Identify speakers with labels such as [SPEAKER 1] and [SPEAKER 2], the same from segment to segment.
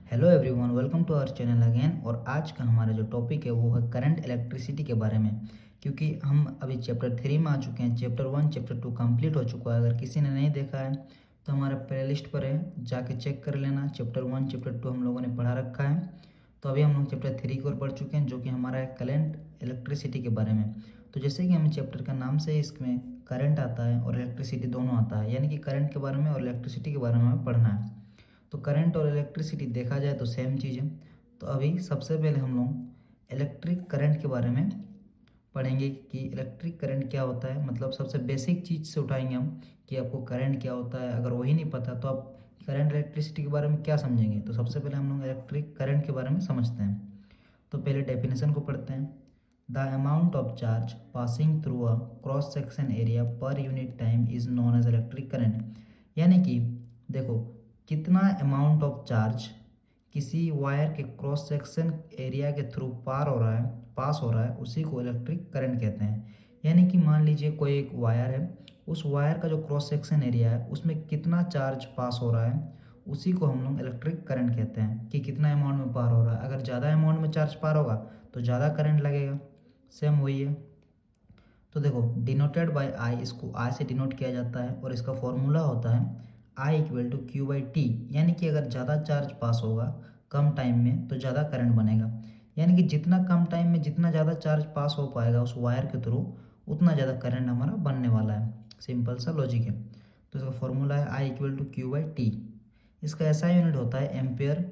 [SPEAKER 1] Hello everyone, welcome to our channel again. और आज का हमारा जो टॉपिक है वो है करंट इलेक्ट्रिसिटी के बारे में। क्योंकि हम अभी चैप्टर 3 में आ चुके हैं। चैप्टर 1 चैप्टर 2 कंप्लीट हो चुका है। अगर किसी ने नहीं देखा है तो हमारा प्लेलिस्ट पर है, जाके चेक कर लेना। चैप्टर 1 चैप्टर 2 हम लोगों ने पढ़ा रखा है। तो अभी हम लोग चैप्टर 3 की ओर बढ़ चुके हैं, जो कि हमारा है करंट इलेक्ट्रिसिटी के बारे में। तो जैसे कि हमें चैप्टर का नाम से इसमें करंट आता है और इलेक्ट्रिसिटी दोनों आता है, यानी कि करंट के बारे में और इलेक्ट्रिसिटी के बारे में हमें पढ़ना है। तो करंट और इलेक्ट्रिसिटी देखा जाए तो सेम चीज़ है। तो अभी सबसे पहले हम लोग इलेक्ट्रिक करंट के बारे में पढ़ेंगे कि इलेक्ट्रिक करंट क्या होता है। मतलब सबसे बेसिक चीज़ से उठाएंगे हम कि आपको करंट क्या होता है। अगर वही नहीं पता तो आप करंट इलेक्ट्रिसिटी के बारे में क्या समझेंगे। तो सबसे पहले हम लोग इलेक्ट्रिक करंट के बारे में समझते हैं। तो पहले डेफिनेशन को पढ़ते हैं। The amount of charge passing through a cross section area per unit time is known as electric current. यानी कि देखो, कितना अमाउंट ऑफ चार्ज किसी वायर के क्रॉस सेक्शन एरिया के थ्रू पास हो रहा है, उसी को इलेक्ट्रिक करंट कहते हैं। यानी कि मान लीजिए कोई एक वायर है, उस वायर का जो क्रॉस सेक्शन एरिया है उसमें कितना चार्ज पास हो रहा है, उसी को हम लोग इलेक्ट्रिक करंट कहते हैं। कि कितना अमाउंट में पार हो रहा है। अगर ज़्यादा अमाउंट में चार्ज पार होगा तो ज़्यादा करंट लगेगा। सेम वही है। तो देखो, डिनोटेड बाय आई, इसको आई से डिनोट किया जाता है और इसका फॉर्मूला होता है I equal to Q by T. यानी कि अगर ज़्यादा चार्ज पास होगा कम टाइम में तो ज़्यादा करंट बनेगा। यानी कि जितना कम टाइम में जितना ज़्यादा चार्ज पास हो पाएगा उस वायर के थ्रू, उतना ज़्यादा करंट हमारा बनने वाला है। सिंपल सा लॉजिक है। तो इसका फॉर्मूला है I equal to Q by T. इसका ऐसा यूनिट होता है ampere.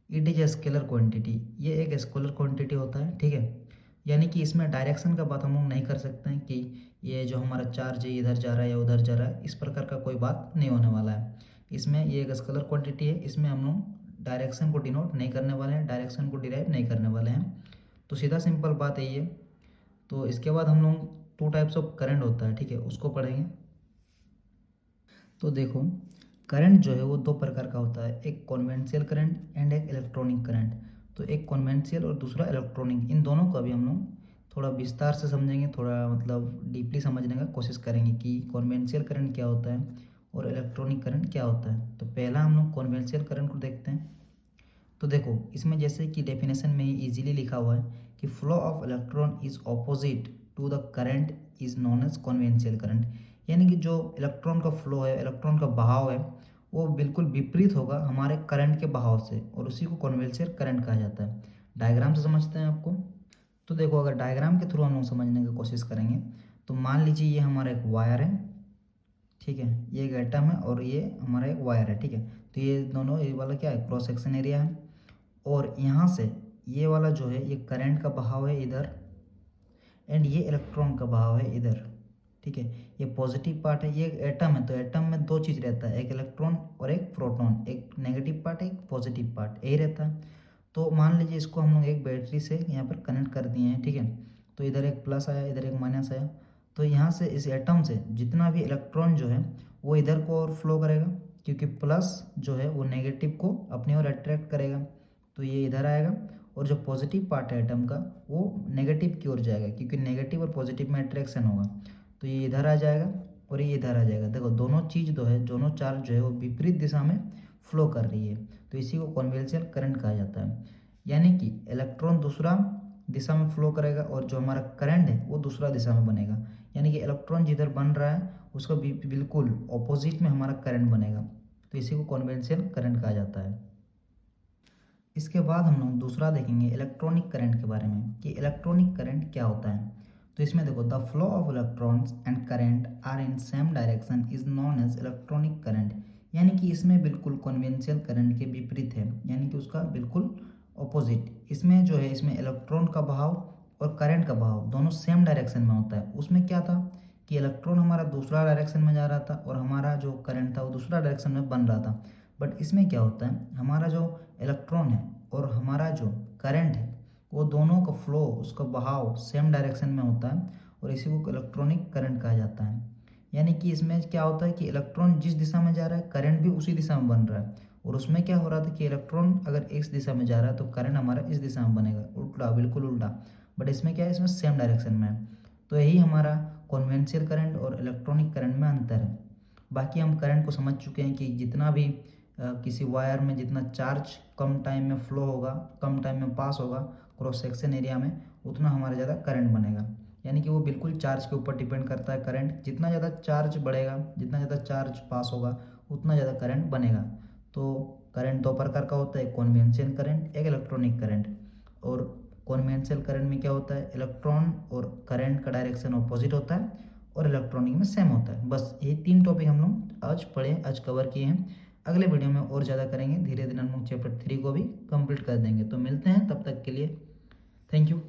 [SPEAKER 1] It is a scalar quantity. ये एक स्केलर क्वांटिटी होता है, ठीक है। यानी कि इसमें डायरेक्शन का बात हम लोग नहीं कर सकते हैं कि ये जो हमारा चार्ज है इधर जा रहा है या उधर जा रहा है। इस प्रकार का कोई बात नहीं होने वाला है। इसमें ये एक स्केलर क्वांटिटी है, इसमें हम लोग डायरेक्शन को डिनोट नहीं करने वाले हैं, डायरेक्शन को डिराइव नहीं करने वाले हैं। तो सीधा सिंपल बात है ये। तो इसके बाद हम लोग टू टाइप्स ऑफ करंट होता है, ठीक है, उसको पढ़ेंगे। तो देखो, करंट जो है वो दो प्रकार का होता है, एक कॉन्वेंशियल करंट एंड एक इलेक्ट्रॉनिक करंट। तो एक कॉन्वेंशियल और दूसरा इलेक्ट्रॉनिक, इन दोनों को अभी हम लोग थोड़ा विस्तार से समझेंगे, थोड़ा मतलब डीपली समझने का कोशिश करेंगे कि कॉन्वेंशियल करंट क्या होता है और इलेक्ट्रॉनिक करंट क्या होता है। तो पहला हम लोग कॉन्वेंशियल करंट को देखते हैं। तो देखो, इसमें जैसे कि डेफिनेशन में ही ईजिली लिखा हुआ है कि flow of electron is opposite to the current is known as conventional current. यानी कि जो इलेक्ट्रॉन का फ्लो है, इलेक्ट्रॉन का बहाव है, वो बिल्कुल विपरीत होगा हमारे करंट के बहाव से, और उसी को कॉन्वेंशियल करंट कहा जाता है। डायग्राम से समझते हैं आपको। तो देखो, अगर डायग्राम के थ्रू हम लोग समझने की कोशिश करेंगे तो मान लीजिए ये हमारा एक वायर है, ठीक है, ये एक एटम है और ये हमारा एक वायर है, ठीक है। तो ये दोनों, ये वाला क्या है, क्रॉस सेक्शन एरिया है। और यहाँ से ये वाला जो है ये करंट का बहाव है इधर, एंड ये इलेक्ट्रॉन का बहाव है इधर, ठीक है। ये पॉजिटिव पार्ट है, ये एटम है। तो एटम में दो चीज़ रहता है, एक इलेक्ट्रॉन और एक प्रोटॉन, एक नेगेटिव पार्ट एक पॉजिटिव पार्ट, यही रहता है। तो मान लीजिए इसको हम लोग एक बैटरी से यहाँ पर कनेक्ट कर दिए हैं, ठीक है। तो इधर एक प्लस आया, इधर एक माइनस आया। तो यहाँ से इस एटम से जितना भी इलेक्ट्रॉन जो है वो इधर को और फ्लो करेगा, क्योंकि प्लस जो है वो नेगेटिव को अपनी ओर अट्रैक्ट करेगा। तो ये इधर आएगा, और जो पॉजिटिव पार्ट है एटम का वो नेगेटिव की ओर जाएगा, क्योंकि नेगेटिव और पॉजिटिव में अट्रैक्शन होगा। तो ये इधर आ जाएगा और ये इधर आ जाएगा। देखो, दोनों चीज़ जो है, दोनों चार्ज जो है वो विपरीत दिशा में फ्लो कर रही है। तो इसी को कॉन्वेंशियल करंट कहा जाता है। यानी कि इलेक्ट्रॉन दूसरा दिशा में फ्लो करेगा और जो हमारा करंट है वो दूसरा दिशा में बनेगा। यानी कि इलेक्ट्रॉन जिधर बन रहा है उसका बिल्कुल ऑपोजिट में हमारा करंट बनेगा। तो इसी को कॉन्वेंशियल करंट कहा जाता है। इसके बाद हम लोग दूसरा देखेंगे इलेक्ट्रॉनिक करंट के बारे में कि इलेक्ट्रॉनिक करंट क्या होता है। तो इसमें देखो, the flow of electrons and current are in same direction is known as electronic current. यानी कि इसमें बिल्कुल कन्वेंशियल करंट के विपरीत है, यानी कि उसका बिल्कुल ऑपोजिट। इसमें जो है, इसमें इलेक्ट्रॉन का बहाव और करंट का बहाव दोनों सेम डायरेक्शन में होता है। उसमें क्या था कि इलेक्ट्रॉन हमारा दूसरा डायरेक्शन में जा रहा था और हमारा जो करंट था वो दूसरा डायरेक्शन में बन रहा था। बट इसमें क्या होता है, हमारा जो इलेक्ट्रॉन है और हमारा जो करंट है वो दोनों का फ्लो, उसका बहाव सेम डायरेक्शन में होता है, और इसी को इलेक्ट्रॉनिक करंट कहा जाता है। यानी कि इसमें क्या होता है कि इलेक्ट्रॉन जिस दिशा में जा रहा है करंट भी उसी दिशा में बन रहा है। और उसमें क्या हो रहा था कि इलेक्ट्रॉन अगर इस दिशा में जा रहा है तो करंट हमारा इस दिशा में बनेगा, उल्टा, बिल्कुल उल्टा। बट इसमें क्या है, इसमें सेम डायरेक्शन में है। तो यही हमारा कॉन्वेंशियल करंट और इलेक्ट्रॉनिक करंट में अंतर है। बाकी हम करंट को समझ चुके हैं कि जितना भी किसी वायर में जितना चार्ज कम टाइम में फ्लो होगा, कम टाइम में पास होगा क्रॉस सेक्शन एरिया में, उतना हमारा ज़्यादा करंट बनेगा। यानी कि वो बिल्कुल चार्ज के ऊपर डिपेंड करता है करंट। जितना ज़्यादा चार्ज बढ़ेगा, जितना ज़्यादा चार्ज पास होगा, उतना ज़्यादा करंट बनेगा। तो करंट दो प्रकार का होता है, कन्वेंशनल करंट, एक इलेक्ट्रॉनिक करंट। और कन्वेंशनल करंट में क्या होता है, इलेक्ट्रॉन और करंट का डायरेक्शन ऑपोजिट होता है, और इलेक्ट्रॉनिक में सेम होता है। बस ये 3 टॉपिक हम लोग आज पढ़े, आज कवर किए हैं। अगले वीडियो में और ज़्यादा करेंगे, धीरे धीरे हम लोग चैप्टर 3 को भी कंप्लीट कर देंगे। तो मिलते हैं, तब तक के लिए थैंक यू।